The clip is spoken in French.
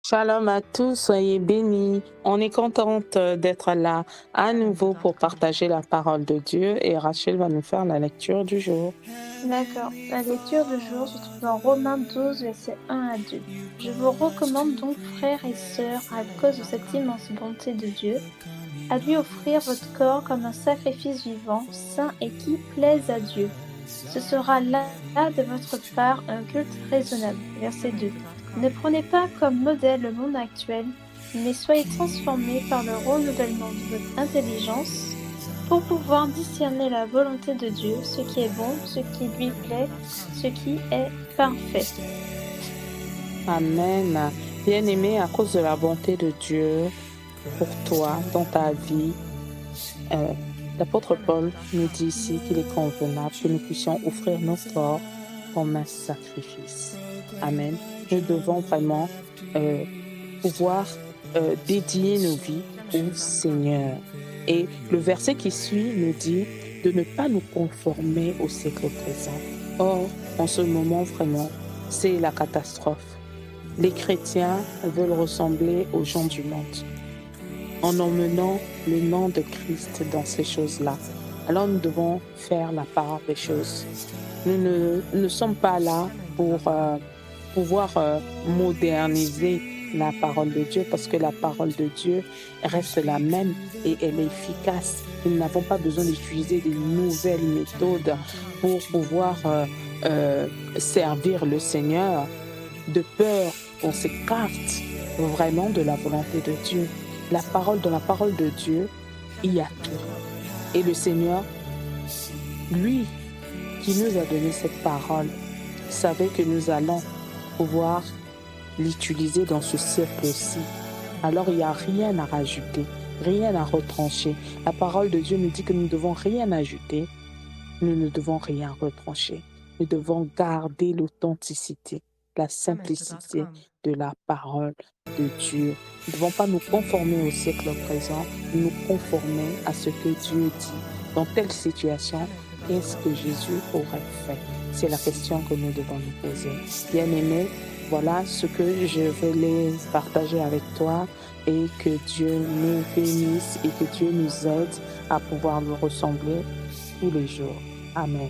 Shalom à tous, soyez bénis. On est contente d'être là à nouveau pour partager la parole de Dieu et Rachel va nous faire la lecture du jour. D'accord. La lecture du jour se trouve en Romains 12, versets 1 à 2. Je vous recommande donc, frères et sœurs, à cause de cette immense bonté de Dieu, à lui offrir votre corps comme un sacrifice vivant, saint et qui plaise à Dieu. Ce sera là de votre part un culte raisonnable. Verset 2. Ne prenez pas comme modèle le monde actuel, mais soyez transformés par le renouvellement de votre intelligence pour pouvoir discerner la volonté de Dieu, ce qui est bon, ce qui lui plaît, ce qui est parfait. Amen. Bien-aimé, à cause de la bonté de Dieu pour toi dans ta vie, l'apôtre Paul nous dit ici qu'il est convenable que nous puissions offrir nos corps comme un sacrifice. Amen. Nous devons vraiment pouvoir dédier nos vies au Seigneur. Et le verset qui suit nous dit de ne pas nous conformer au siècle présent. Or, en ce moment, vraiment, c'est la catastrophe. Les chrétiens veulent ressembler aux gens du monde en emmenant le nom de Christ dans ces choses-là. Alors nous devons faire la part des choses. Nous ne sommes pas là pour pouvoir moderniser la parole de Dieu parce que la parole de Dieu reste la même et elle est efficace. Nous n'avons pas besoin d'utiliser des nouvelles méthodes pour pouvoir servir le Seigneur de peur qu'on s'écarte vraiment de la volonté de Dieu. Dans la parole de Dieu, il y a tout. Et le Seigneur, lui, qui nous a donné cette parole, savait que nous allons pouvoir l'utiliser dans ce siècle-ci. Alors il n'y a rien à rajouter, rien à retrancher. La parole de Dieu nous dit que nous ne devons rien ajouter, nous ne devons rien retrancher. Nous devons garder l'authenticité, la simplicité de la parole de Dieu. Nous ne devons pas nous conformer au siècle présent, nous conformer à ce que Dieu dit. Dans telle situation, qu'est-ce que Jésus aurait fait? C'est la question que nous devons nous poser. Bien-aimés, voilà ce que je voulais partager avec toi et que Dieu nous bénisse et que Dieu nous aide à pouvoir lui ressembler tous les jours. Amen.